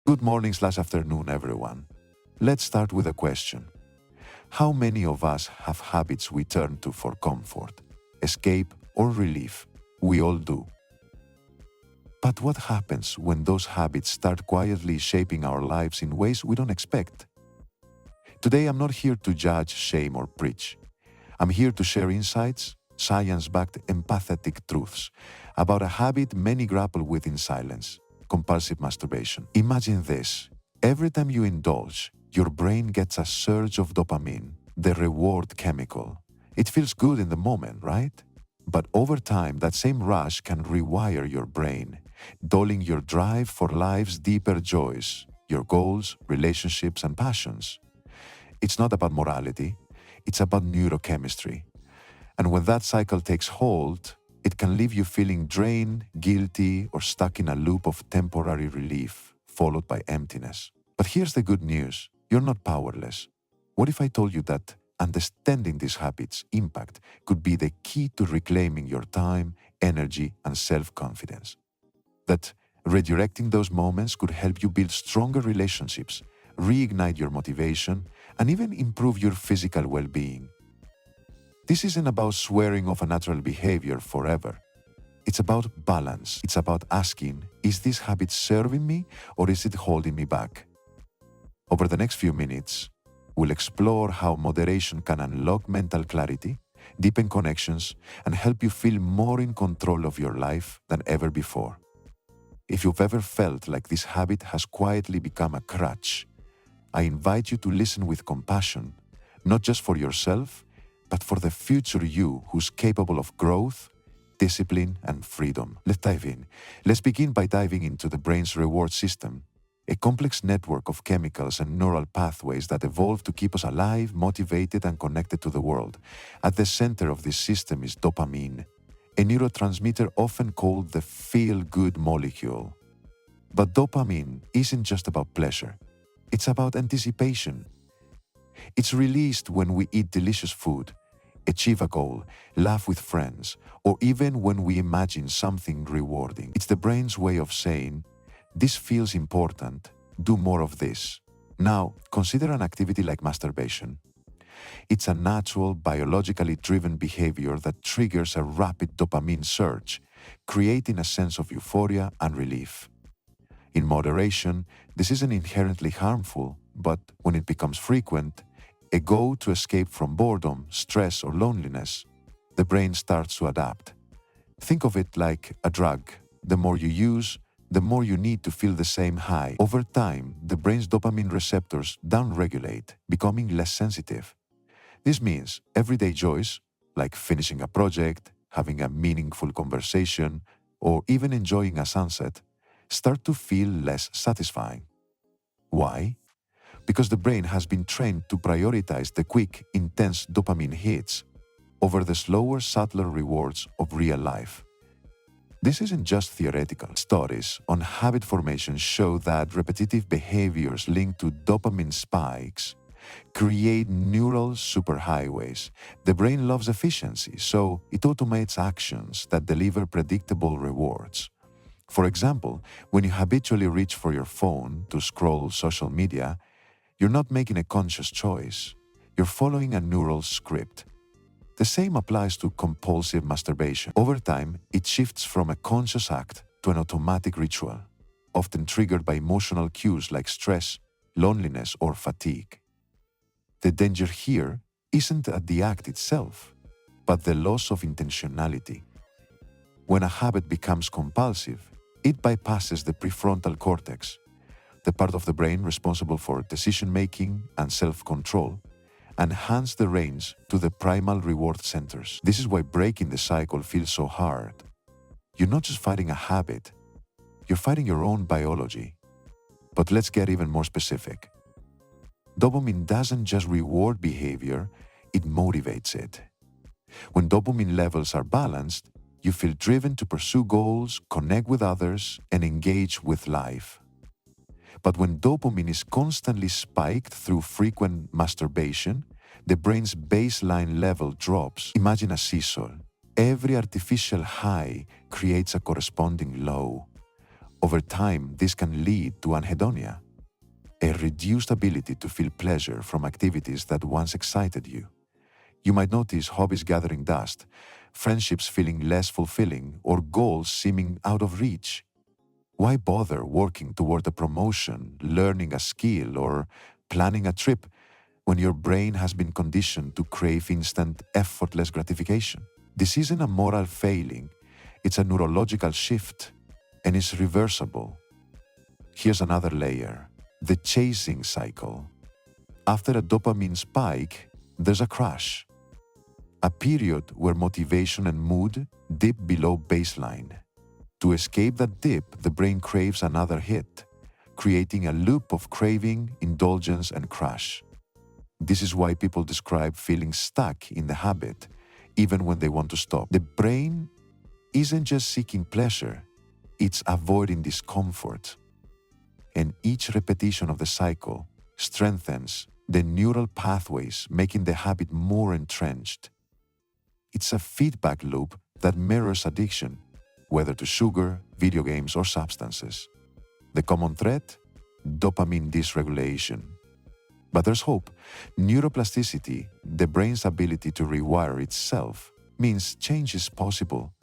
Good morning/afternoon, everyone. Let's start with a question. How many of us have habits we turn to for comfort, escape, or relief? We all do. But what happens when those habits start quietly shaping our lives in ways we don't expect? Today, I'm not here to judge, shame, or preach. I'm here to share insights, science-backed empathetic truths about a habit many grapple with in silence: compulsive masturbation. Imagine this. Every time you indulge, your brain gets a surge of dopamine, the reward chemical. It feels good in the moment, right? But over time, that same rush can rewire your brain, dulling your drive for life's deeper joys, your goals, relationships, and passions. It's not about morality, it's about neurochemistry. And when that cycle takes hold, it can leave you feeling drained, guilty, or stuck in a loop of temporary relief, followed by emptiness. But here's the good news. You're not powerless. What if I told you that understanding these habits' impact could be the key to reclaiming your time, energy, and self-confidence? That redirecting those moments could help you build stronger relationships, reignite your motivation, and even improve your physical well-being. This isn't about swearing off a natural behavior forever. It's about balance. It's about asking, is this habit serving me or is it holding me back? Over the next few minutes, we'll explore how moderation can unlock mental clarity, deepen connections, and help you feel more in control of your life than ever before. If you've ever felt like this habit has quietly become a crutch, I invite you to listen with compassion, not just for yourself, but for the future you who's capable of growth, discipline, and freedom. Let's dive in. Let's begin by diving into the brain's reward system, a complex network of chemicals and neural pathways that evolve to keep us alive, motivated, and connected to the world. At the center of this system is dopamine, a neurotransmitter often called the feel-good molecule. But dopamine isn't just about pleasure. It's about anticipation. It's released when we eat delicious food, achieve a goal, laugh with friends, or even when we imagine something rewarding. It's the brain's way of saying, this feels important, do more of this. Now, consider an activity like masturbation. It's a natural, biologically driven behavior that triggers a rapid dopamine surge, creating a sense of euphoria and relief. In moderation, this isn't inherently harmful, but when it becomes frequent, a goal to escape from boredom, stress, or loneliness, the brain starts to adapt. Think of it like a drug. The more you use, the more you need to feel the same high. Over time, the brain's dopamine receptors downregulate, becoming less sensitive. This means everyday joys, like finishing a project, having a meaningful conversation, or even enjoying a sunset, start to feel less satisfying. Why? Because the brain has been trained to prioritize the quick, intense dopamine hits over the slower, subtler rewards of real life. This isn't just theoretical. Studies on habit formation show that repetitive behaviors linked to dopamine spikes create neural superhighways. The brain loves efficiency, so it automates actions that deliver predictable rewards. For example, when you habitually reach for your phone to scroll social media, you're not making a conscious choice. You're following a neural script. The same applies to compulsive masturbation. Over time, it shifts from a conscious act to an automatic ritual, often triggered by emotional cues like stress, loneliness, or fatigue. The danger here isn't at the act itself, but the loss of intentionality. When a habit becomes compulsive, it bypasses the prefrontal cortex, the part of the brain responsible for decision-making and self-control, and hands the reins to the primal reward centers. This is why breaking the cycle feels so hard. You're not just fighting a habit, you're fighting your own biology. But let's get even more specific. Dopamine doesn't just reward behavior, it motivates it. When dopamine levels are balanced, you feel driven to pursue goals, connect with others, and engage with life. But when dopamine is constantly spiked through frequent masturbation, the brain's baseline level drops. Imagine a seesaw. Every artificial high creates a corresponding low. Over time, this can lead to anhedonia, a reduced ability to feel pleasure from activities that once excited you. You might notice hobbies gathering dust, friendships feeling less fulfilling, or goals seeming out of reach. Why bother working toward a promotion, learning a skill, or planning a trip when your brain has been conditioned to crave instant, effortless gratification? This isn't a moral failing, it's a neurological shift, and it's reversible. Here's another layer: the chasing cycle. After a dopamine spike, there's a crash, a period where motivation and mood dip below baseline. To escape that dip, the brain craves another hit, creating a loop of craving, indulgence, and crash. This is why people describe feeling stuck in the habit, even when they want to stop. The brain isn't just seeking pleasure, it's avoiding discomfort. And each repetition of the cycle strengthens the neural pathways, making the habit more entrenched. It's a feedback loop that mirrors addiction, whether to sugar, video games, or substances. The common thread? Dopamine dysregulation. But there's hope. Neuroplasticity, the brain's ability to rewire itself, means change is possible.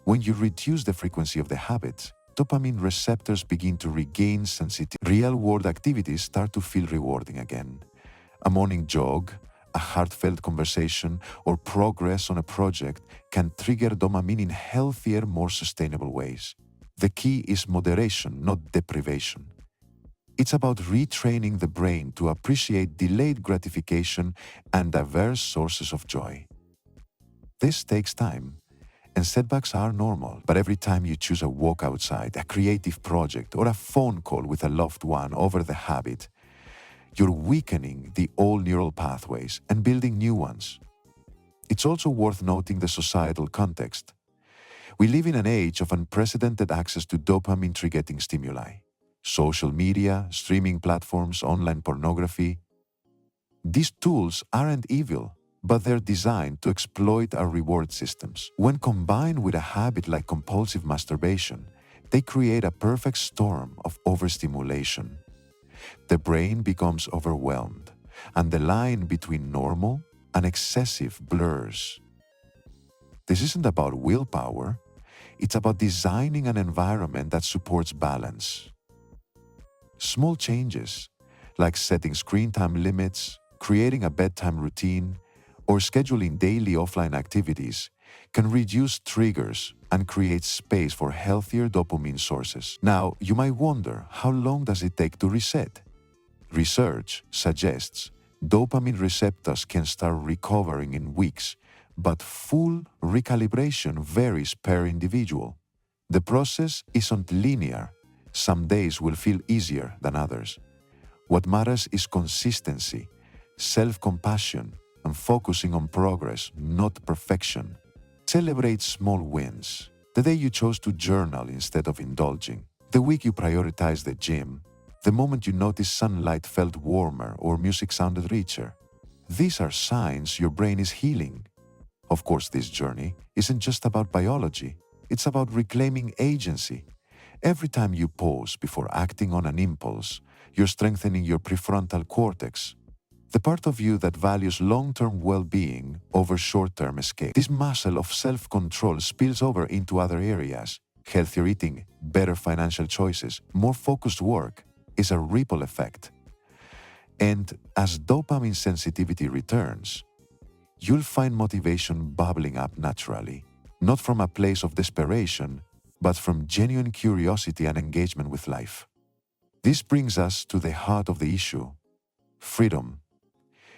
When you reduce the frequency of the habit, dopamine receptors begin to regain sensitivity. Real-world activities start to feel rewarding again. A morning jog, a heartfelt conversation, or progress on a project can trigger dopamine in healthier, more sustainable ways. The key is moderation, not deprivation. It's about retraining the brain to appreciate delayed gratification and diverse sources of joy. This takes time, and setbacks are normal, but every time you choose a walk outside, a creative project, or a phone call with a loved one over the habit, you're weakening the old neural pathways and building new ones. It's also worth noting the societal context. We live in an age of unprecedented access to dopamine-triggering stimuli. Social media, streaming platforms, online pornography. These tools aren't evil, but they're designed to exploit our reward systems. When combined with a habit like compulsive masturbation, they create a perfect storm of overstimulation. The brain becomes overwhelmed, and the line between normal and excessive blurs. This isn't about willpower, it's about designing an environment that supports balance. Small changes, like setting screen time limits, creating a bedtime routine, or scheduling daily offline activities, can reduce triggers and create space for healthier dopamine sources. Now, you might wonder, how long does it take to reset? Research suggests dopamine receptors can start recovering in weeks, but full recalibration varies per individual. The process isn't linear. Some days will feel easier than others. What matters is consistency, self-compassion, and focusing on progress, not perfection. Celebrate small wins. The day you chose to journal instead of indulging. The week you prioritized the gym. The moment you noticed sunlight felt warmer or music sounded richer. These are signs your brain is healing. Of course, this journey isn't just about biology. It's about reclaiming agency. Every time you pause before acting on an impulse, you're strengthening your prefrontal cortex, the part of you that values long-term well-being over short-term escape. This muscle of self-control spills over into other areas. Healthier eating, better financial choices, more focused work is a ripple effect. And as dopamine sensitivity returns, you'll find motivation bubbling up naturally, not from a place of desperation, but from genuine curiosity and engagement with life. This brings us to the heart of the issue: freedom.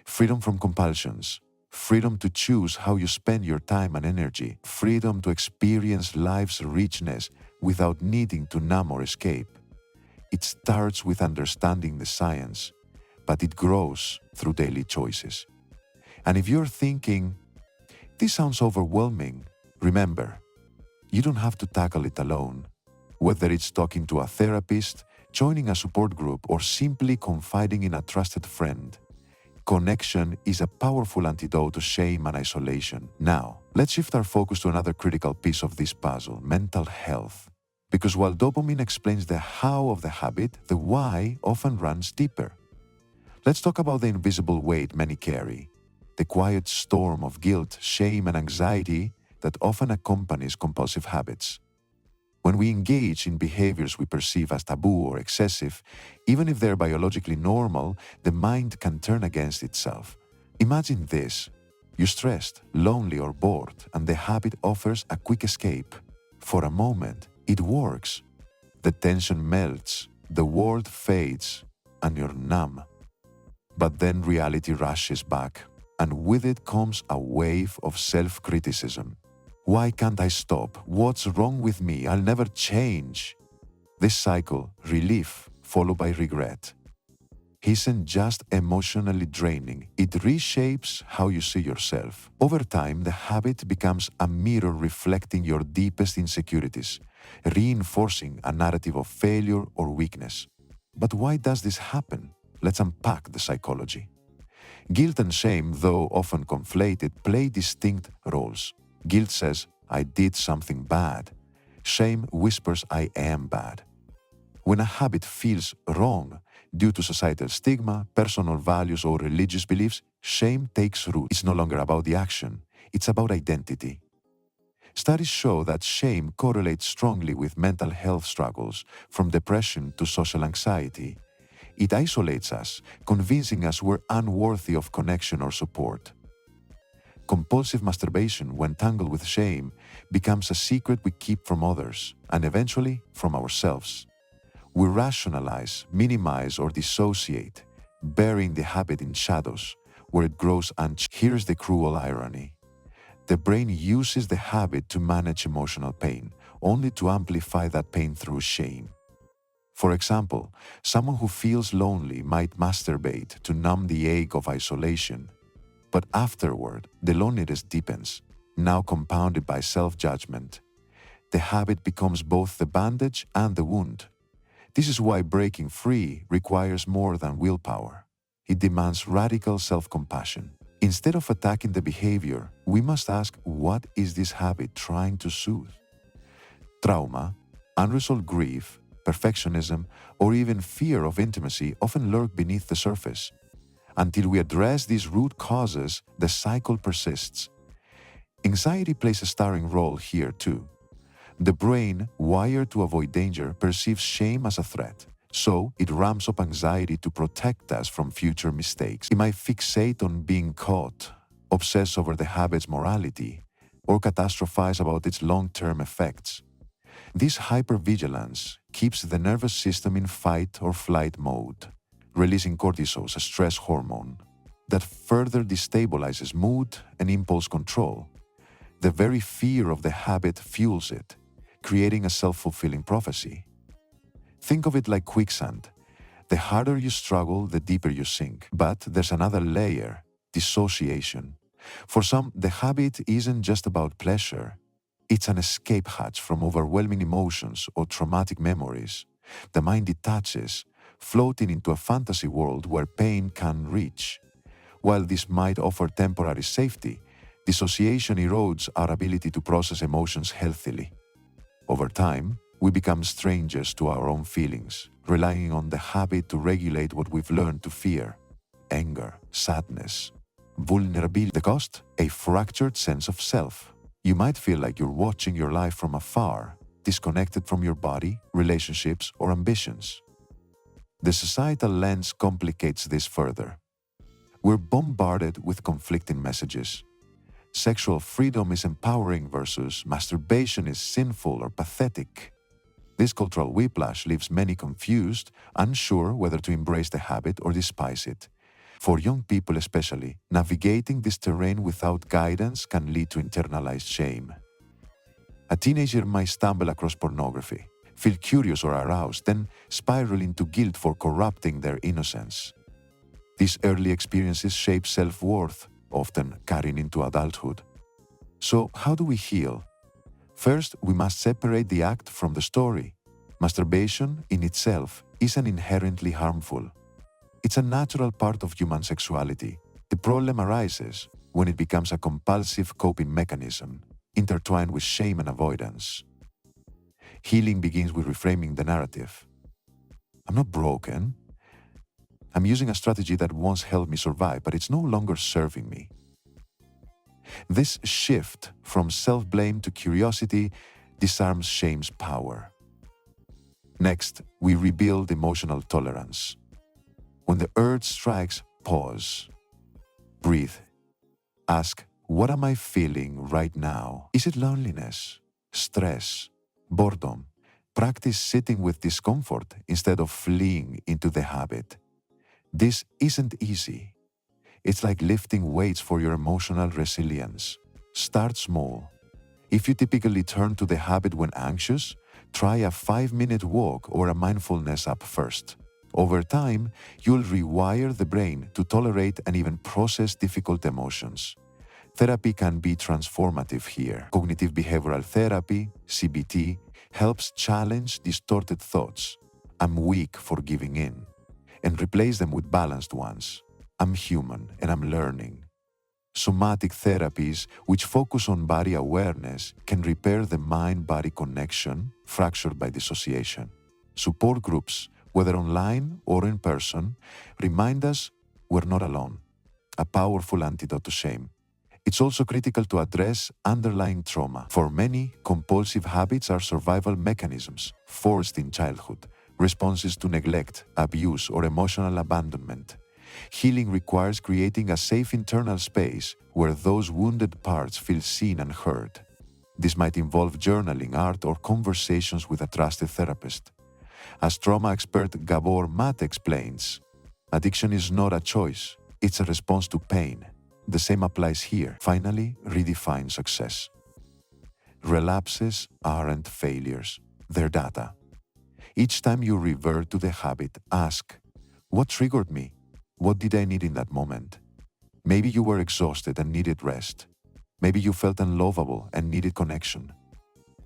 Freedom from compulsions, freedom to choose how you spend your time and energy, freedom to experience life's richness without needing to numb or escape. It starts with understanding the science, but it grows through daily choices. And if you're thinking, this sounds overwhelming, remember, you don't have to tackle it alone. Whether it's talking to a therapist, joining a support group, or simply confiding in a trusted friend, connection is a powerful antidote to shame and isolation. Now, let's shift our focus to another critical piece of this puzzle: mental health. Because while dopamine explains the how of the habit, the why often runs deeper. Let's talk about the invisible weight many carry, the quiet storm of guilt, shame, and anxiety that often accompanies compulsive habits. When we engage in behaviors we perceive as taboo or excessive, even if they're biologically normal, the mind can turn against itself. Imagine this. You're stressed, lonely, or bored, and the habit offers a quick escape. For a moment, it works. The tension melts, the world fades, and you're numb. But then reality rushes back, and with it comes a wave of self-criticism. Why can't I stop? What's wrong with me? I'll never change. This cycle, relief followed by regret, isn't just emotionally draining, it reshapes how you see yourself. Over time, the habit becomes a mirror reflecting your deepest insecurities, reinforcing a narrative of failure or weakness. But why does this happen? Let's unpack the psychology. Guilt and shame, though often conflated, play distinct roles. Guilt says, I did something bad. Shame whispers, I am bad. When a habit feels wrong due to societal stigma, personal values, or religious beliefs, shame takes root. It's no longer about the action, it's about identity. Studies show that shame correlates strongly with mental health struggles, from depression to social anxiety. It isolates us, convincing us we're unworthy of connection or support. Compulsive masturbation, when tangled with shame, becomes a secret we keep from others, and eventually from ourselves. We rationalize, minimize, or dissociate, burying the habit in shadows, where it grows Here's the cruel irony. The brain uses the habit to manage emotional pain, only to amplify that pain through shame. For example, someone who feels lonely might masturbate to numb the ache of isolation. But afterward, the loneliness deepens, now compounded by self-judgment. The habit becomes both the bandage and the wound. This is why breaking free requires more than willpower. It demands radical self-compassion. Instead of attacking the behavior, we must ask, what is this habit trying to soothe? Trauma, unresolved grief, perfectionism, or even fear of intimacy often lurk beneath the surface. Until we address these root causes, the cycle persists. Anxiety plays a starring role here too. The brain, wired to avoid danger, perceives shame as a threat, so it ramps up anxiety to protect us from future mistakes. It might fixate on being caught, obsess over the habit's morality, or catastrophize about its long-term effects. This hypervigilance keeps the nervous system in fight or flight mode, releasing cortisol, a stress hormone, that further destabilizes mood and impulse control. The very fear of the habit fuels it, creating a self-fulfilling prophecy. Think of it like quicksand. The harder you struggle, the deeper you sink. But there's another layer, dissociation. For some, the habit isn't just about pleasure. It's an escape hatch from overwhelming emotions or traumatic memories. The mind detaches, floating into a fantasy world where pain can reach. While this might offer temporary safety, dissociation erodes our ability to process emotions healthily. Over time, we become strangers to our own feelings, relying on the habit to regulate what we've learned to fear: anger, sadness, vulnerability. The cost? A fractured sense of self. You might feel like you're watching your life from afar, disconnected from your body, relationships, or ambitions. The societal lens complicates this further. We're bombarded with conflicting messages. Sexual freedom is empowering versus masturbation is sinful or pathetic. This cultural whiplash leaves many confused, unsure whether to embrace the habit or despise it. For young people especially, navigating this terrain without guidance can lead to internalized shame. A teenager might stumble across pornography, feel curious or aroused, then spiral into guilt for corrupting their innocence. These early experiences shape self-worth, often carrying into adulthood. So, how do we heal? First, we must separate the act from the story. Masturbation in itself isn't inherently harmful. It's a natural part of human sexuality. The problem arises when it becomes a compulsive coping mechanism, intertwined with shame and avoidance. Healing begins with reframing the narrative. I'm not broken. I'm using a strategy that once helped me survive, but it's no longer serving me. This shift from self-blame to curiosity disarms shame's power. Next, we rebuild emotional tolerance. When the urge strikes, pause. Breathe. Ask, what am I feeling right now? Is it loneliness, stress, boredom? Practice sitting with discomfort instead of fleeing into the habit. This isn't easy. It's like lifting weights for your emotional resilience. Start small. If you typically turn to the habit when anxious, try a 5-minute walk or a mindfulness app first. Over time, you'll rewire the brain to tolerate and even process difficult emotions. Therapy can be transformative here. Cognitive behavioral therapy, CBT, helps challenge distorted thoughts. I'm weak for giving in, and replace them with balanced ones. I'm human and I'm learning. Somatic therapies, which focus on body awareness, can repair the mind-body connection fractured by dissociation. Support groups, whether online or in person, remind us we're not alone. A powerful antidote to shame. It's also critical to address underlying trauma. For many, compulsive habits are survival mechanisms forged in childhood, responses to neglect, abuse, or emotional abandonment. Healing requires creating a safe internal space where those wounded parts feel seen and heard. This might involve journaling, art, or conversations with a trusted therapist. As trauma expert Gabor Mate explains, addiction is not a choice, it's a response to pain. The same applies here. Finally, redefine success. Relapses aren't failures, they're data. Each time you revert to the habit, ask, what triggered me? What did I need in that moment? Maybe you were exhausted and needed rest. Maybe you felt unlovable and needed connection.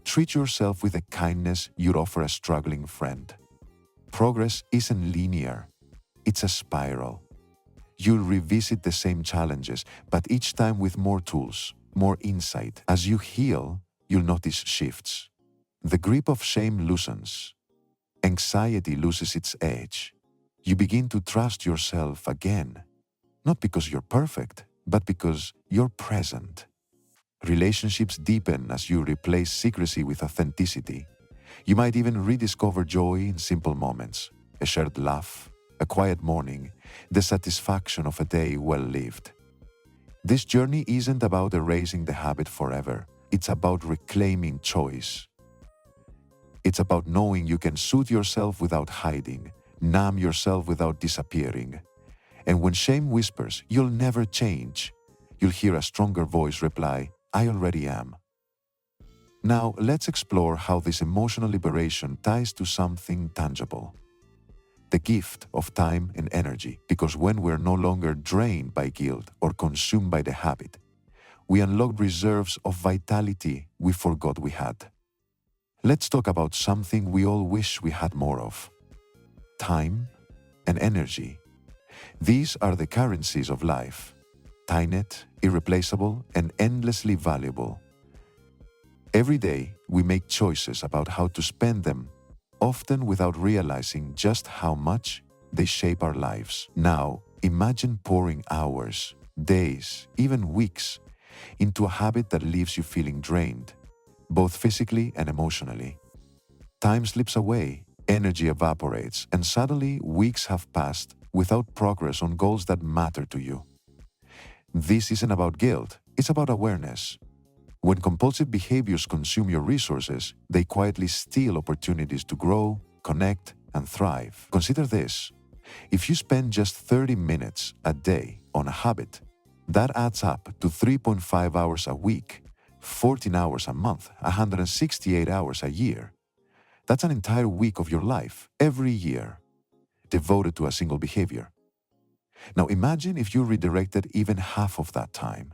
Treat yourself with the kindness you'd offer a struggling friend. Progress isn't linear, it's a spiral. You'll revisit the same challenges, but each time with more tools, more insight. As you heal, you'll notice shifts. The grip of shame loosens. Anxiety loses its edge. You begin to trust yourself again, not because you're perfect, but because you're present. Relationships deepen as you replace secrecy with authenticity. You might even rediscover joy in simple moments, a shared laugh, a quiet morning, the satisfaction of a day well lived. This journey isn't about erasing the habit forever. It's about reclaiming choice. It's about knowing you can soothe yourself without hiding, numb yourself without disappearing. And when shame whispers, you'll never change, you'll hear a stronger voice reply, I already am. Now, let's explore how this emotional liberation ties to something tangible. The gift of time and energy, because when we're no longer drained by guilt or consumed by the habit, we unlock reserves of vitality we forgot we had. Let's talk about something we all wish we had more of. Time and energy. These are the currencies of life, finite, irreplaceable, and endlessly valuable. Every day, we make choices about how to spend them, often without realizing just how much they shape our lives. Now, imagine pouring hours, days, even weeks into a habit that leaves you feeling drained, both physically and emotionally. Time slips away, energy evaporates, and suddenly weeks have passed without progress on goals that matter to you. This isn't about guilt, it's about awareness. When compulsive behaviors consume your resources, they quietly steal opportunities to grow, connect, and thrive. Consider this. If you spend just 30 minutes a day on a habit, that adds up to 3.5 hours a week, 14 hours a month, 168 hours a year. That's an entire week of your life, every year, devoted to a single behavior. Now imagine if you redirected even half of that time.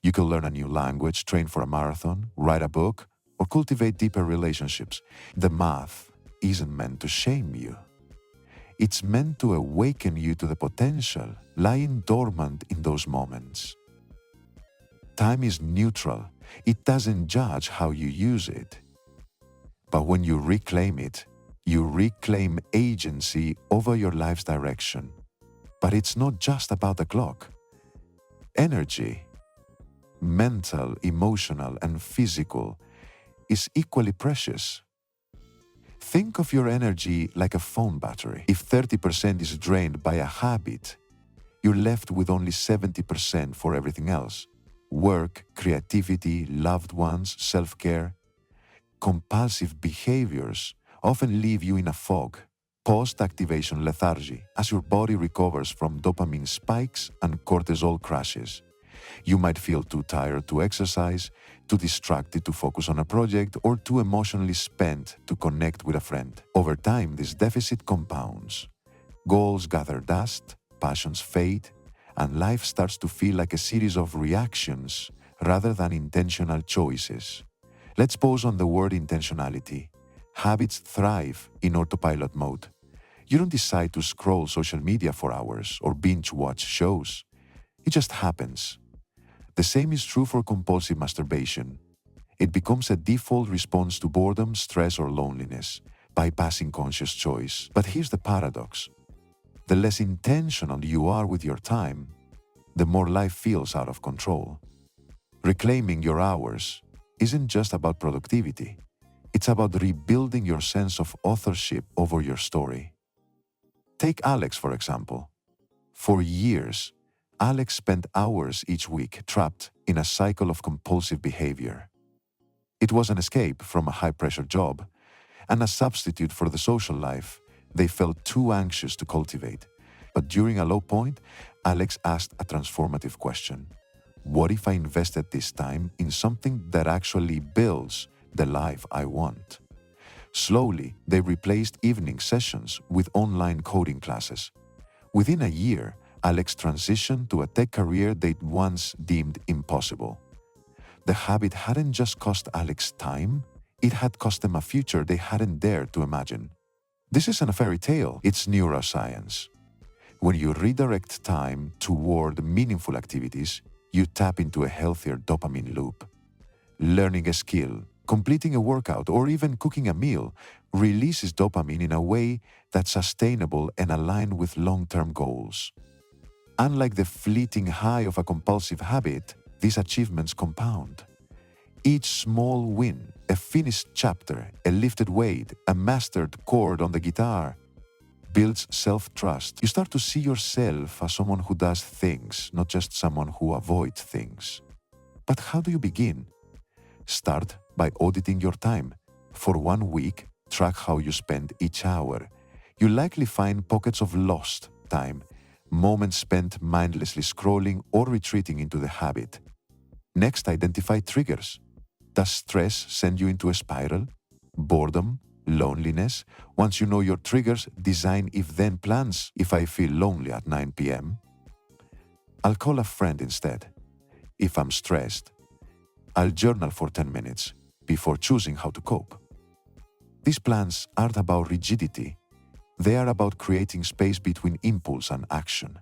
You could learn a new language, train for a marathon, write a book, or cultivate deeper relationships. The math isn't meant to shame you. It's meant to awaken you to the potential lying dormant in those moments. Time is neutral. It doesn't judge how you use it. But when you reclaim it, you reclaim agency over your life's direction. But it's not just about the clock. Energy, mental, emotional, and physical, is equally precious. Think of your energy like a phone battery. If 30% is drained by a habit, you're left with only 70% for everything else. Work, creativity, loved ones, self-care. Compulsive behaviors often leave you in a fog, post-activation lethargy, as your body recovers from dopamine spikes and cortisol crashes. You might feel too tired to exercise, too distracted to focus on a project, or too emotionally spent to connect with a friend. Over time, this deficit compounds. Goals gather dust, passions fade, and life starts to feel like a series of reactions rather than intentional choices. Let's pause on the word intentionality. Habits thrive in autopilot mode. You don't decide to scroll social media for hours or binge-watch shows. It just happens. The same is true for compulsive masturbation. It becomes a default response to boredom, stress, or loneliness, bypassing conscious choice. But here's the paradox. The less intentional you are with your time, the more life feels out of control. Reclaiming your hours isn't just about productivity. It's about rebuilding your sense of authorship over your story. Take Alex, for example. For years, Alex spent hours each week trapped in a cycle of compulsive behavior. It was an escape from a high-pressure job and a substitute for the social life they felt too anxious to cultivate. But during a low point, Alex asked a transformative question. What if I invested this time in something that actually builds the life I want? Slowly, they replaced evening sessions with online coding classes. Within a year, Alex transitioned to a tech career they'd once deemed impossible. The habit hadn't just cost Alex time, it had cost them a future they hadn't dared to imagine. This isn't a fairy tale, it's neuroscience. When you redirect time toward meaningful activities, you tap into a healthier dopamine loop. Learning a skill, completing a workout, or even cooking a meal releases dopamine in a way that's sustainable and aligned with long-term goals. Unlike the fleeting high of a compulsive habit, these achievements compound. Each small win, a finished chapter, a lifted weight, a mastered chord on the guitar, builds self-trust. You start to see yourself as someone who does things, not just someone who avoids things. But how do you begin? Start by auditing your time. For 1 week, track how you spend each hour. You'll likely find pockets of lost time, moments spent mindlessly scrolling or retreating into the habit. Next, identify triggers. Does stress send you into a spiral? Boredom? Loneliness? Once you know your triggers, design if-then plans. If I feel lonely at 9 p.m., I'll call a friend instead. If I'm stressed, I'll journal for 10 minutes before choosing how to cope. These plans aren't about rigidity. They are about creating space between impulse and action.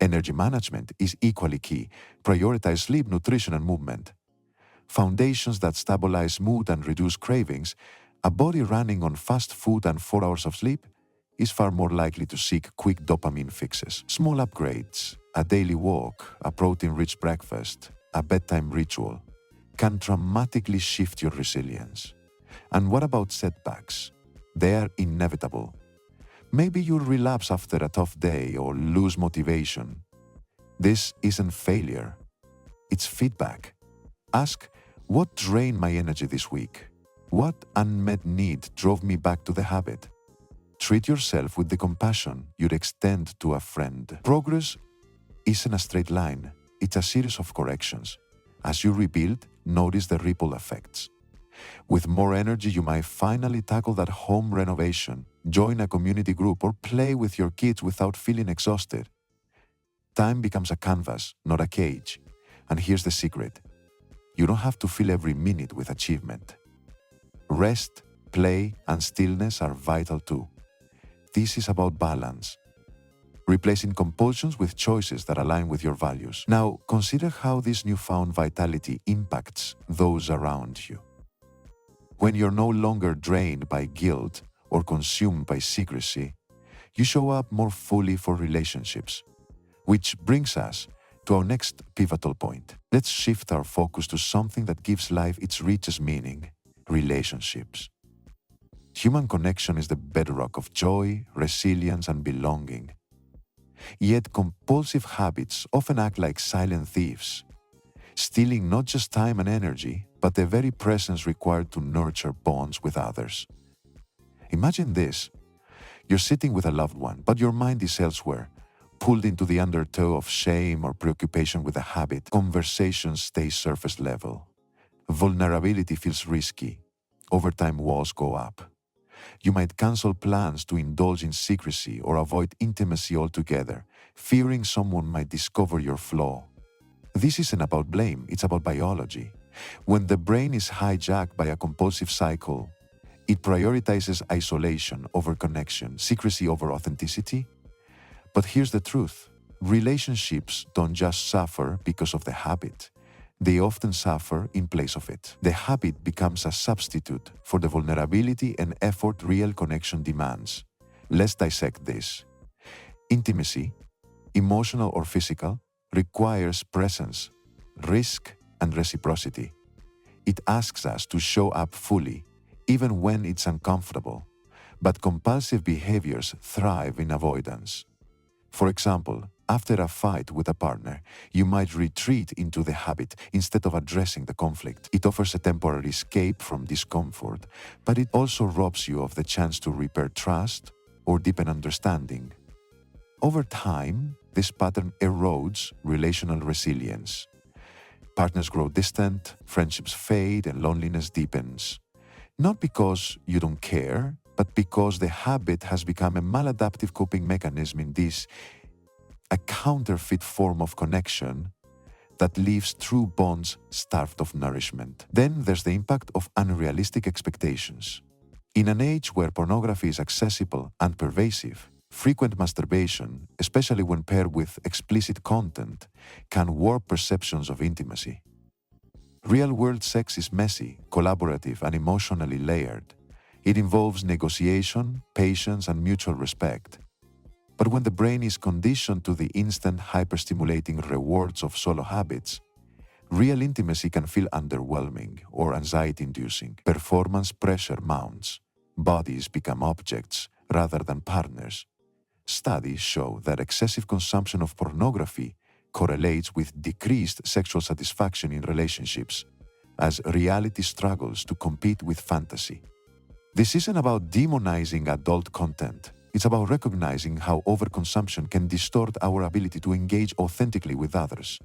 Energy management is equally key. Prioritize sleep, nutrition, and movement. Foundations that stabilize mood and reduce cravings. A body running on fast food and 4 hours of sleep is far more likely to seek quick dopamine fixes. Small upgrades, a daily walk, a protein-rich breakfast, a bedtime ritual, can dramatically shift your resilience. And what about setbacks? They are inevitable. Maybe you'll relapse after a tough day or lose motivation. This isn't failure. It's feedback. Ask, what drained my energy this week? What unmet need drove me back to the habit? Treat yourself with the compassion you'd extend to a friend. Progress isn't a straight line. It's a series of corrections. As you rebuild, notice the ripple effects. With more energy, you might finally tackle that home renovation, join a community group, or play with your kids without feeling exhausted. Time becomes a canvas, not a cage. And here's the secret. You don't have to fill every minute with achievement. Rest, play, and stillness are vital too. This is about balance. Replacing compulsions with choices that align with your values. Now, consider how this newfound vitality impacts those around you. When you're no longer drained by guilt or consumed by secrecy, you show up more fully for relationships. Which brings us to our next pivotal point. Let's shift our focus to something that gives life its richest meaning: relationships. Human connection is the bedrock of joy, resilience, and belonging. Yet compulsive habits often act like silent thieves, stealing not just time and energy, but the very presence required to nurture bonds with others. Imagine this. You're sitting with a loved one, but your mind is elsewhere, pulled into the undertow of shame or preoccupation with a habit. Conversations stay surface level. Vulnerability feels risky. Overtime walls go up. You might cancel plans to indulge in secrecy or avoid intimacy altogether, fearing someone might discover your flaw. This isn't about blame, it's about biology. When the brain is hijacked by a compulsive cycle, it prioritizes isolation over connection, secrecy over authenticity. But here's the truth. Relationships don't just suffer because of the habit. They often suffer in place of it. The habit becomes a substitute for the vulnerability and effort real connection demands. Let's dissect this. Intimacy, emotional or physical, requires presence, risk, and reciprocity. It asks us to show up fully, even when it's uncomfortable. But compulsive behaviors thrive in avoidance. For example, after a fight with a partner, you might retreat into the habit instead of addressing the conflict. It offers a temporary escape from discomfort, but it also robs you of the chance to repair trust or deepen understanding. Over time, this pattern erodes relational resilience. Partners grow distant, friendships fade, and loneliness deepens. Not because you don't care, but because the habit has become a maladaptive coping mechanism in this, a counterfeit form of connection that leaves true bonds starved of nourishment. Then there's the impact of unrealistic expectations. In an age where pornography is accessible and pervasive, frequent masturbation, especially when paired with explicit content, can warp perceptions of intimacy. Real-world sex is messy, collaborative, and emotionally layered. It involves negotiation, patience, and mutual respect. But when the brain is conditioned to the instant hyperstimulating rewards of solo habits, real intimacy can feel underwhelming or anxiety-inducing. Performance pressure mounts. Bodies become objects rather than partners. Studies show that excessive consumption of pornography correlates with decreased sexual satisfaction in relationships, as reality struggles to compete with fantasy. This isn't about demonizing adult content. It's about recognizing how overconsumption can distort our ability to engage authentically with others.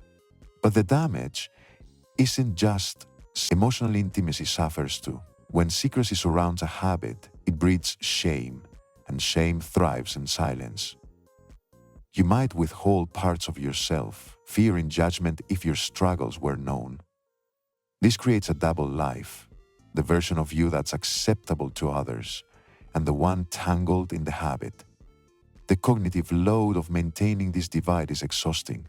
But the damage isn't just emotional intimacy suffers too. When secrecy surrounds a habit, it breeds shame, and shame thrives in silence. You might withhold parts of yourself, fearing judgment if your struggles were known. This creates a double life, the version of you that's acceptable to others, and the one tangled in the habit. The cognitive load of maintaining this divide is exhausting.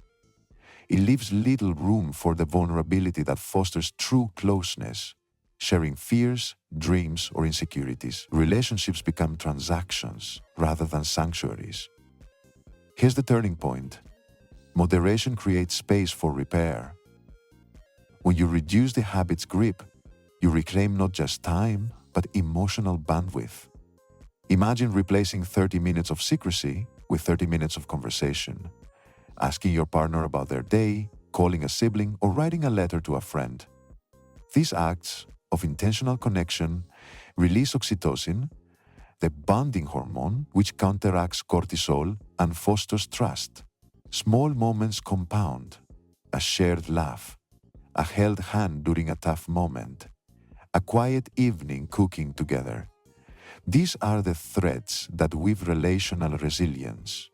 It leaves little room for the vulnerability that fosters true closeness, sharing fears, dreams, or insecurities. Relationships become transactions rather than sanctuaries. Here's the turning point. Moderation creates space for repair. When you reduce the habit's grip, you reclaim not just time, but emotional bandwidth. Imagine replacing 30 minutes of secrecy with 30 minutes of conversation, asking your partner about their day, calling a sibling, or writing a letter to a friend. These acts of intentional connection release oxytocin, the bonding hormone which counteracts cortisol and fosters trust. Small moments compound: a shared laugh, a held hand during a tough moment, a quiet evening cooking together. These are the threads that weave relational resilience.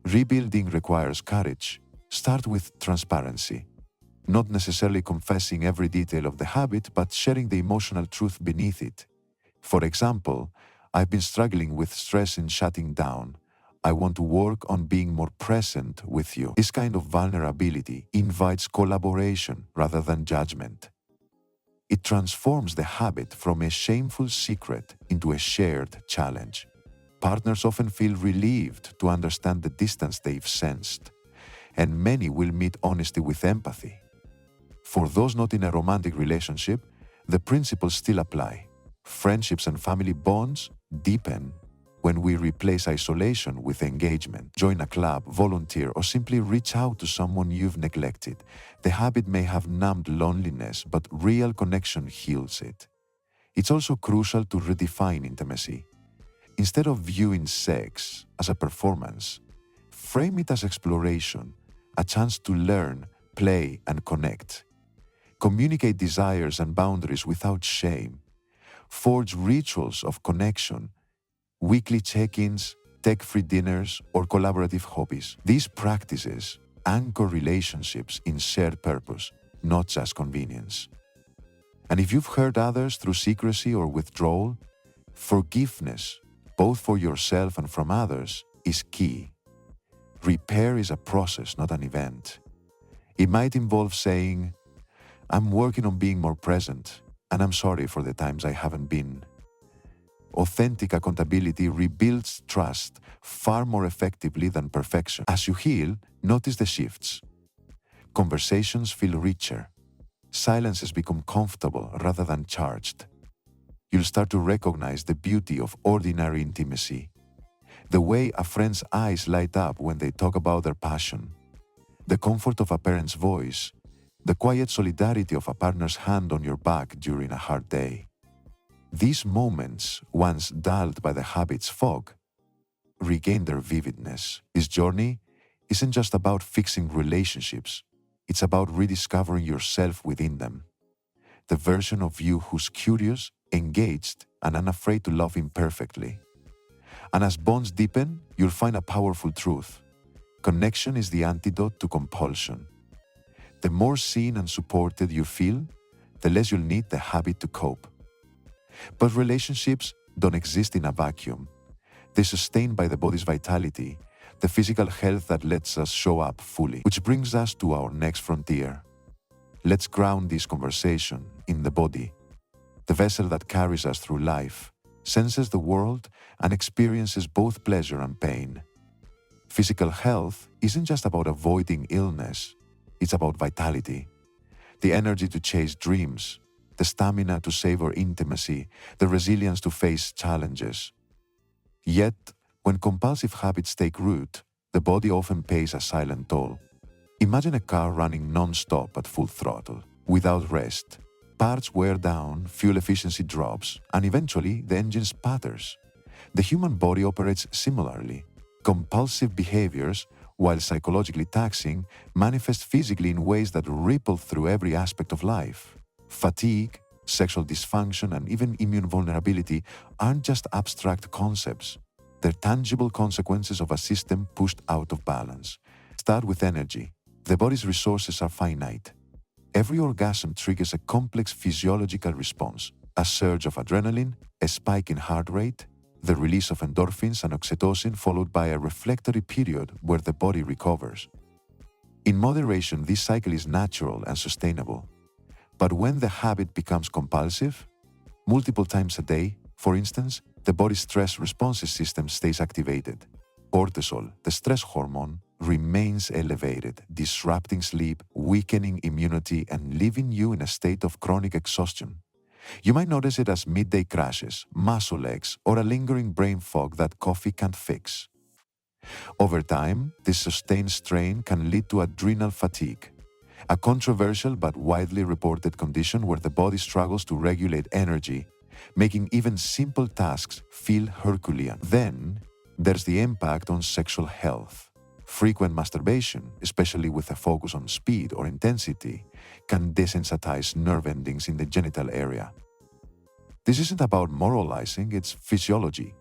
Rebuilding requires courage. Start with transparency. Not necessarily confessing every detail of the habit, but sharing the emotional truth beneath it. For example, I've been struggling with stress in shutting down. I want to work on being more present with you. This kind of vulnerability invites collaboration rather than judgment. It transforms the habit from a shameful secret into a shared challenge. Partners often feel relieved to understand the distance they've sensed, and many will meet honesty with empathy. For those not in a romantic relationship, the principles still apply. Friendships and family bonds deepen when we replace isolation with engagement. Join a club, volunteer, or simply reach out to someone you've neglected. The habit may have numbed loneliness, but real connection heals it. It's also crucial to redefine intimacy. Instead of viewing sex as a performance, frame it as exploration, a chance to learn, play, and connect. Communicate desires and boundaries without shame. Forge rituals of connection, weekly check-ins, tech-free dinners, or collaborative hobbies. These practices anchor relationships in shared purpose, not just convenience. And if you've hurt others through secrecy or withdrawal, forgiveness, both for yourself and from others, is key. Repair is a process, not an event. It might involve saying, "I'm working on being more present, and I'm sorry for the times I haven't been." Authentic accountability rebuilds trust far more effectively than perfection. As you heal, notice the shifts. Conversations feel richer. Silences become comfortable rather than charged. You'll start to recognize the beauty of ordinary intimacy. The way a friend's eyes light up when they talk about their passion. The comfort of a parent's voice. The quiet solidarity of a partner's hand on your back during a hard day. These moments, once dulled by the habit's fog, regain their vividness. This journey isn't just about fixing relationships, it's about rediscovering yourself within them. The version of you who's curious, engaged, and unafraid to love imperfectly. And as bonds deepen, you'll find a powerful truth. Connection is the antidote to compulsion. The more seen and supported you feel, the less you'll need the habit to cope. But relationships don't exist in a vacuum. They're sustained by the body's vitality, the physical health that lets us show up fully. Which brings us to our next frontier. Let's ground this conversation in the body, the vessel that carries us through life, senses the world, and experiences both pleasure and pain. Physical health isn't just about avoiding illness, it's about vitality, the energy to chase dreams, the stamina to savor intimacy, the resilience to face challenges. Yet, when compulsive habits take root, the body often pays a silent toll. Imagine a car running non-stop at full throttle, without rest. Parts wear down, fuel efficiency drops, and eventually the engine sputters. The human body operates similarly. Compulsive behaviors, while psychologically taxing, manifest physically in ways that ripple through every aspect of life. Fatigue, sexual dysfunction, and even immune vulnerability aren't just abstract concepts. They're tangible consequences of a system pushed out of balance. Start with energy. The body's resources are finite. Every orgasm triggers a complex physiological response, a surge of adrenaline, a spike in heart rate, the release of endorphins and oxytocin, followed by a reflectory period where the body recovers. In moderation, this cycle is natural and sustainable. But when the habit becomes compulsive, multiple times a day, for instance, the body's stress response system stays activated. Cortisol, the stress hormone, remains elevated, disrupting sleep, weakening immunity, and leaving you in a state of chronic exhaustion. You might notice it as midday crashes, muscle aches, or a lingering brain fog that coffee can't fix. Over time, this sustained strain can lead to adrenal fatigue, a controversial but widely reported condition where the body struggles to regulate energy, making even simple tasks feel Herculean. Then, there's the impact on sexual health. Frequent masturbation, especially with a focus on speed or intensity, can desensitize nerve endings in the genital area. This isn't about moralizing, it's physiology.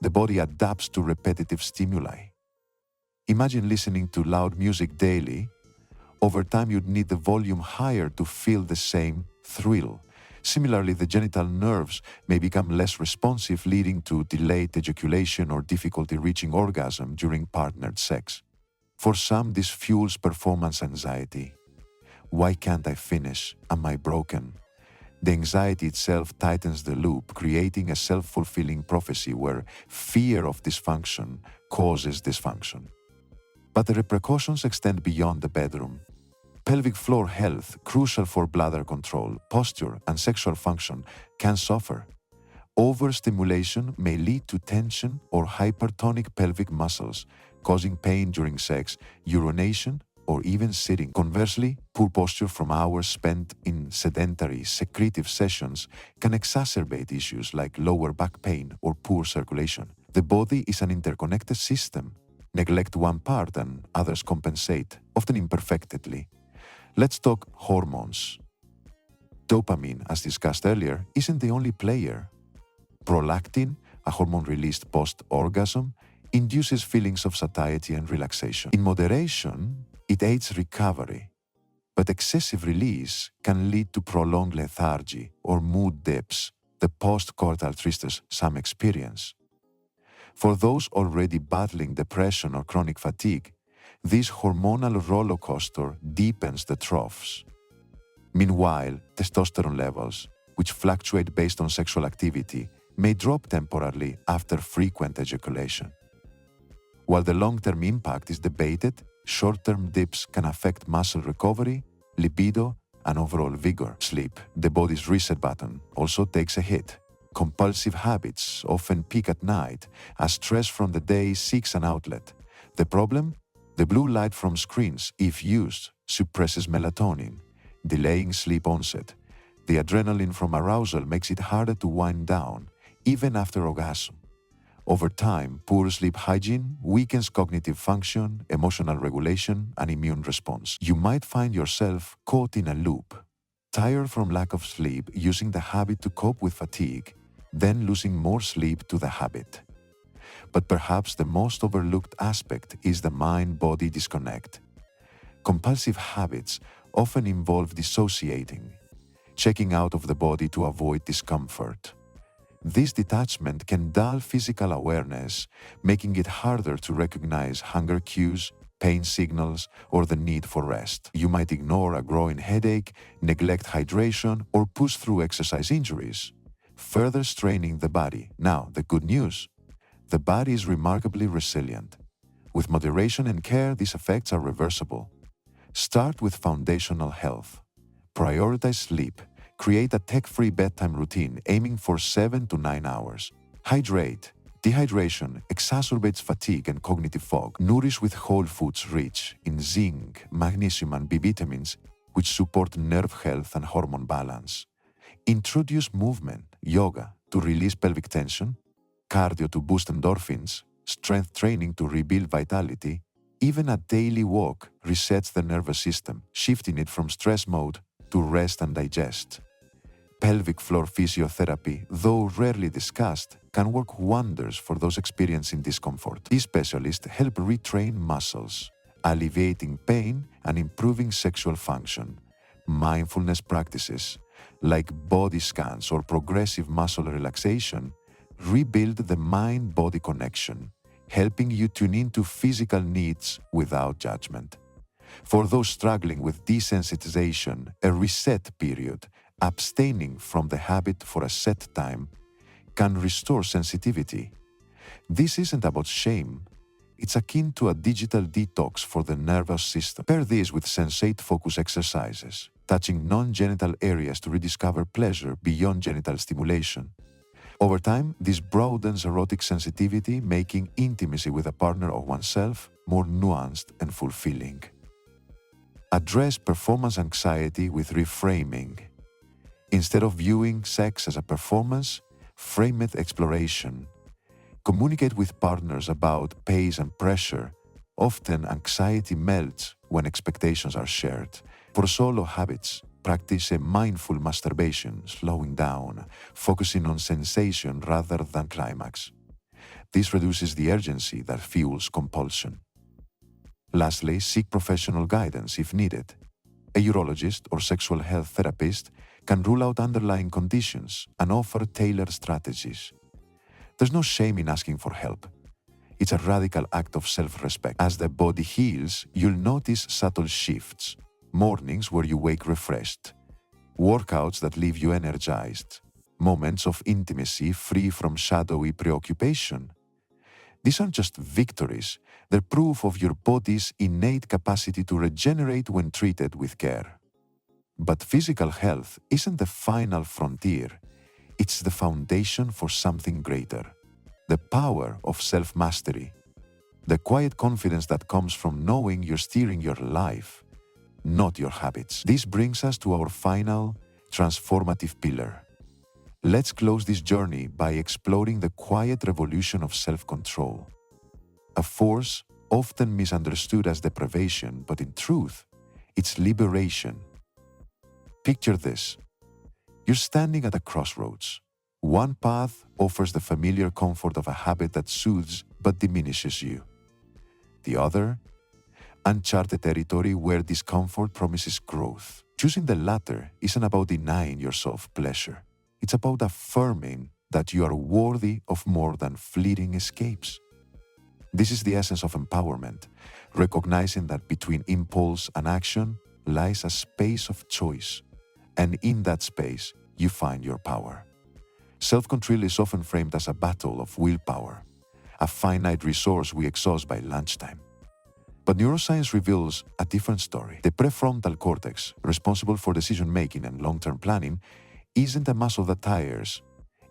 The body adapts to repetitive stimuli. Imagine listening to loud music daily. Over time, you'd need the volume higher to feel the same thrill. Similarly, the genital nerves may become less responsive, leading to delayed ejaculation or difficulty reaching orgasm during partnered sex. For some, this fuels performance anxiety. Why can't I finish? Am I broken? The anxiety itself tightens the loop, creating a self-fulfilling prophecy where fear of dysfunction causes dysfunction. But the repercussions extend beyond the bedroom. Pelvic floor health, crucial for bladder control, posture, and sexual function, can suffer. Overstimulation may lead to tension or hypertonic pelvic muscles, causing pain during sex, urination, or even sitting. Conversely, poor posture from hours spent in sedentary, secretive sessions can exacerbate issues like lower back pain or poor circulation. The body is an interconnected system. Neglect one part and others compensate, often imperfectly. Let's talk hormones. Dopamine, as discussed earlier, isn't the only player. Prolactin, a hormone released post-orgasm, induces feelings of satiety and relaxation. In moderation, it aids recovery, but excessive release can lead to prolonged lethargy or mood dips, the post-coital tristesse some experience. For those already battling depression or chronic fatigue, this hormonal roller coaster deepens the troughs. Meanwhile, testosterone levels, which fluctuate based on sexual activity, may drop temporarily after frequent ejaculation. While the long-term impact is debated, short-term dips can affect muscle recovery, libido, and overall vigor. Sleep, the body's reset button, also takes a hit. Compulsive habits often peak at night as stress from the day seeks an outlet. The problem? The blue light from screens, if used, suppresses melatonin, delaying sleep onset. The adrenaline from arousal makes it harder to wind down, even after orgasm. Over time, poor sleep hygiene weakens cognitive function, emotional regulation, and immune response. You might find yourself caught in a loop, tired from lack of sleep, using the habit to cope with fatigue, then losing more sleep to the habit. But perhaps the most overlooked aspect is the mind-body disconnect. Compulsive habits often involve dissociating, checking out of the body to avoid discomfort. This detachment can dull physical awareness, making it harder to recognize hunger cues, pain signals, or the need for rest. You might ignore a growing headache, neglect hydration, or push through exercise injuries, further straining the body. Now, the good news: the body is remarkably resilient. With moderation and care, these effects are reversible. Start with foundational health. Prioritize sleep. Create a tech-free bedtime routine aiming for 7 to 9 hours. Hydrate. Dehydration exacerbates fatigue and cognitive fog. Nourish with whole foods rich in zinc, magnesium, and B vitamins, which support nerve health and hormone balance. Introduce movement, yoga, to release pelvic tension, cardio to boost endorphins, strength training to rebuild vitality. Even a daily walk resets the nervous system, shifting it from stress mode to rest and digest. Pelvic floor physiotherapy, though rarely discussed, can work wonders for those experiencing discomfort. These specialists help retrain muscles, alleviating pain and improving sexual function. Mindfulness practices, like body scans or progressive muscle relaxation, rebuild the mind-body connection, helping you tune into physical needs without judgment. For those struggling with desensitization, a reset period, abstaining from the habit for a set time, can restore sensitivity. This isn't about shame. It's akin to a digital detox for the nervous system. Pair this with sensate focus exercises, touching non-genital areas to rediscover pleasure beyond genital stimulation. Over time, this broadens erotic sensitivity, making intimacy with a partner or oneself more nuanced and fulfilling. Address performance anxiety with reframing. Instead of viewing sex as a performance, frame it exploration. Communicate with partners about pace and pressure. Often, anxiety melts when expectations are shared. For solo habits, practice a mindful masturbation, slowing down, focusing on sensation rather than climax. This reduces the urgency that fuels compulsion. Lastly, seek professional guidance if needed. A urologist or sexual health therapist can rule out underlying conditions and offer tailored strategies. There's no shame in asking for help. It's a radical act of self-respect. As the body heals, you'll notice subtle shifts. Mornings where you wake refreshed, workouts that leave you energized, moments of intimacy free from shadowy preoccupation. These aren't just victories, they're proof of your body's innate capacity to regenerate when treated with care. But physical health isn't the final frontier, it's the foundation for something greater. The power of self-mastery. The quiet confidence that comes from knowing you're steering your life, not your habits. This brings us to our final, transformative pillar. Let's close this journey by exploring the quiet revolution of self-control. A force often misunderstood as deprivation, but in truth, it's liberation. Picture this. You're standing at a crossroads. One path offers the familiar comfort of a habit that soothes but diminishes you. The other, uncharted territory where discomfort promises growth. Choosing the latter isn't about denying yourself pleasure. It's about affirming that you are worthy of more than fleeting escapes. This is the essence of empowerment, recognizing that between impulse and action lies a space of choice, and in that space you find your power. Self-control is often framed as a battle of willpower, a finite resource we exhaust by lunchtime. But neuroscience reveals a different story. The prefrontal cortex, responsible for decision-making and long-term planning, isn't a muscle that tires.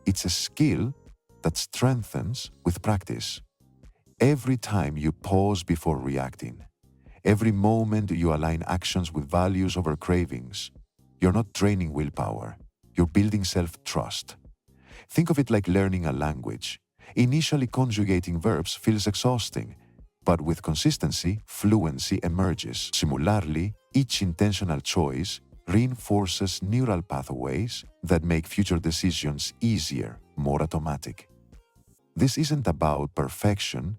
It's a skill that strengthens with practice. Every time you pause before reacting, every moment you align actions with values over cravings, you're not training willpower, you're building self-trust. Think of it like learning a language. Initially, conjugating verbs feels exhausting, but with consistency, fluency emerges. Similarly, each intentional choice reinforces neural pathways that make future decisions easier, more automatic. This isn't about perfection,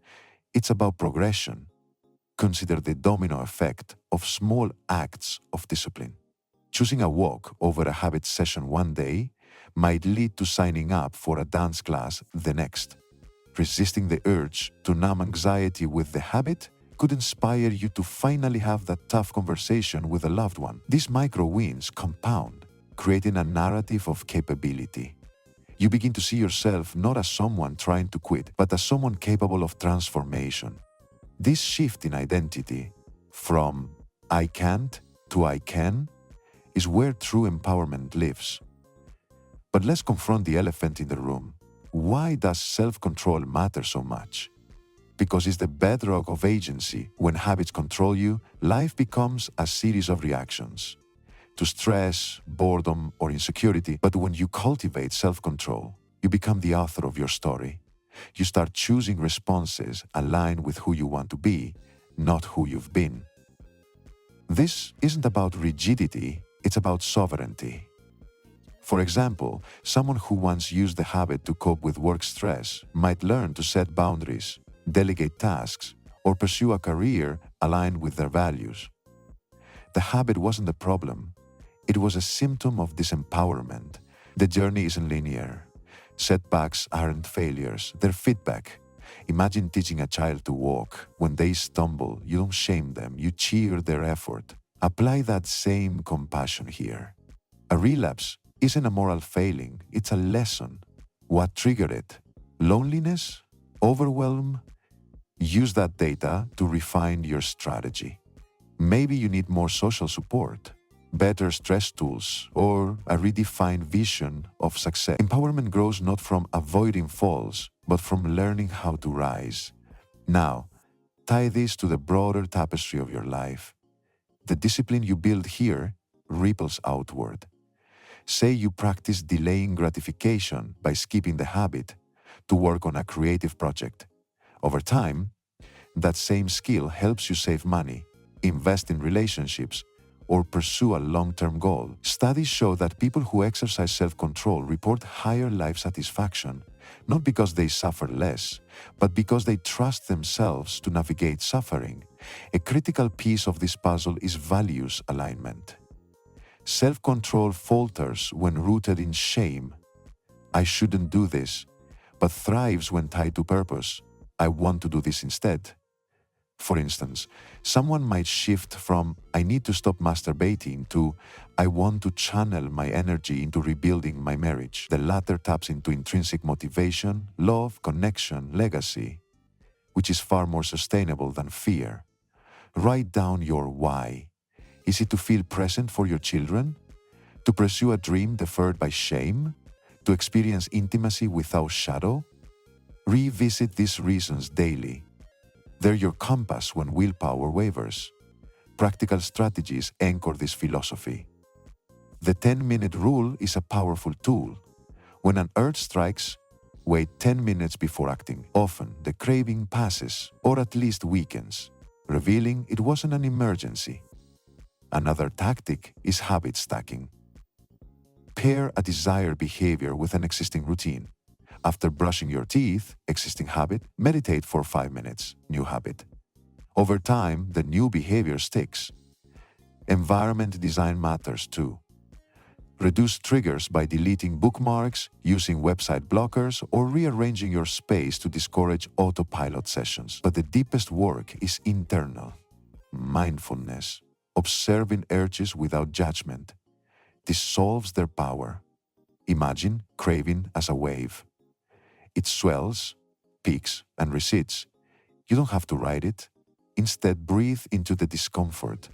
it's about progression. Consider the domino effect of small acts of discipline. Choosing a walk over a habit session one day might lead to signing up for a dance class the next. Resisting the urge to numb anxiety with the habit could inspire you to finally have that tough conversation with a loved one. These micro wins compound, creating a narrative of capability. You begin to see yourself not as someone trying to quit, but as someone capable of transformation. This shift in identity, from I can't to I can, is where true empowerment lives. But let's confront the elephant in the room. Why does self-control matter so much? Because it's the bedrock of agency. When habits control you, life becomes a series of reactions to stress, boredom, or insecurity. But when you cultivate self-control, you become the author of your story. You start choosing responses aligned with who you want to be, not who you've been. This isn't about rigidity, it's about sovereignty. For example, someone who once used the habit to cope with work stress might learn to set boundaries, delegate tasks, or pursue a career aligned with their values. The habit wasn't the problem. It was a symptom of disempowerment. The journey isn't linear. Setbacks aren't failures, they're feedback. Imagine teaching a child to walk. When they stumble, you don't shame them, you cheer their effort. Apply that same compassion here. A relapse isn't a moral failing, it's a lesson. What triggered it? Loneliness? Overwhelm? Use that data to refine your strategy. Maybe you need more social support, better stress tools, or a redefined vision of success. Empowerment grows not from avoiding falls, but from learning how to rise. Now, tie this to the broader tapestry of your life. The discipline you build here ripples outward. Say you practice delaying gratification by skipping the habit to work on a creative project. Over time, that same skill helps you save money, invest in relationships, or pursue a long-term goal. Studies show that people who exercise self-control report higher life satisfaction, not because they suffer less, but because they trust themselves to navigate suffering. A critical piece of this puzzle is values alignment. Self-control falters when rooted in shame. I shouldn't do this, but thrives when tied to purpose. I want to do this instead. For instance, someone might shift from "I need to stop masturbating" to "I want to channel my energy into rebuilding my marriage." The latter taps into intrinsic motivation, love, connection, legacy, which is far more sustainable than fear. Write down your why. Is it to feel present for your children? To pursue a dream deferred by shame? To experience intimacy without shadow? Revisit these reasons daily. They're your compass when willpower wavers. Practical strategies anchor this philosophy. The 10-minute rule is a powerful tool. When an urge strikes, wait 10 minutes before acting. Often, the craving passes, or at least weakens, revealing it wasn't an emergency. Another tactic is habit stacking. Pair a desired behavior with an existing routine. After brushing your teeth, existing habit, meditate for 5 minutes, new habit. Over time, the new behavior sticks. Environment design matters too. Reduce triggers by deleting bookmarks, using website blockers, or rearranging your space to discourage autopilot sessions. But the deepest work is internal. Mindfulness, observing urges without judgment, dissolves their power. Imagine craving as a wave. It swells, peaks, and recedes. You don't have to ride it. Instead, breathe into the discomfort.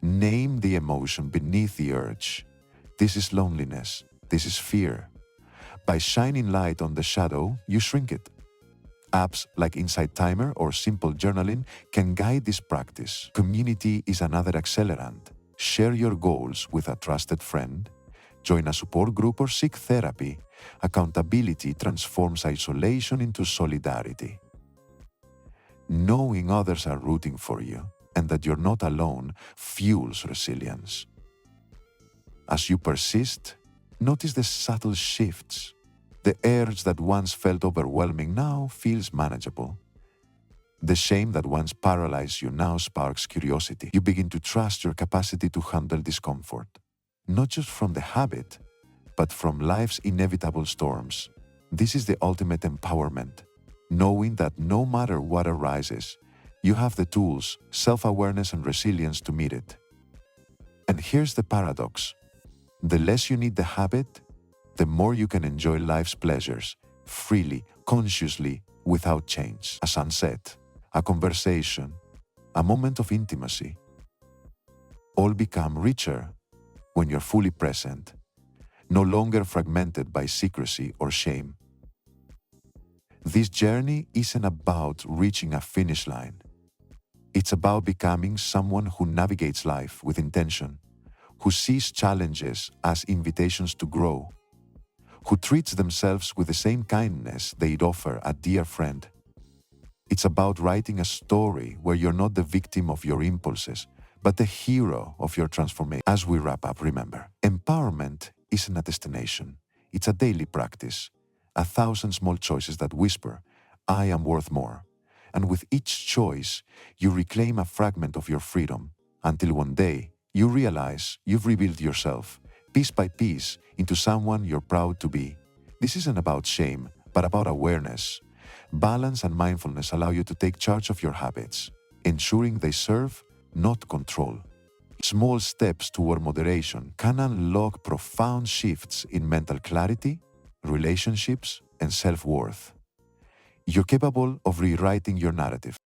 Name the emotion beneath the urge. This is loneliness. This is fear. By shining light on the shadow, you shrink it. Apps like Insight Timer or simple journaling can guide this practice. Community is another accelerant. Share your goals with a trusted friend. Join a support group or seek therapy. Accountability transforms isolation into solidarity. Knowing others are rooting for you and that you're not alone fuels resilience. As you persist, notice the subtle shifts. The urge that once felt overwhelming now feels manageable. The shame that once paralyzed you now sparks curiosity. You begin to trust your capacity to handle discomfort, not just from the habit, but from life's inevitable storms. This is the ultimate empowerment, knowing that no matter what arises, you have the tools, self-awareness, and resilience to meet it. And here's the paradox. The less you need the habit, the more you can enjoy life's pleasures, freely, consciously, without change. A sunset, a conversation, a moment of intimacy. All become richer when you're fully present, no longer fragmented by secrecy or shame. This journey isn't about reaching a finish line. It's about becoming someone who navigates life with intention, who sees challenges as invitations to grow, who treats themselves with the same kindness they'd offer a dear friend. It's about writing a story where you're not the victim of your impulses, but the hero of your transformation. As we wrap up, remember, empowerment isn't a destination. It's a daily practice, 1,000 small choices that whisper, "I am worth more." And with each choice, you reclaim a fragment of your freedom, until one day, you realize you've rebuilt yourself, piece by piece, into someone you're proud to be. This isn't about shame, but about awareness. Balance and mindfulness allow you to take charge of your habits, ensuring they serve, not control. Small steps toward moderation can unlock profound shifts in mental clarity, relationships, and self-worth. You're capable of rewriting your narrative.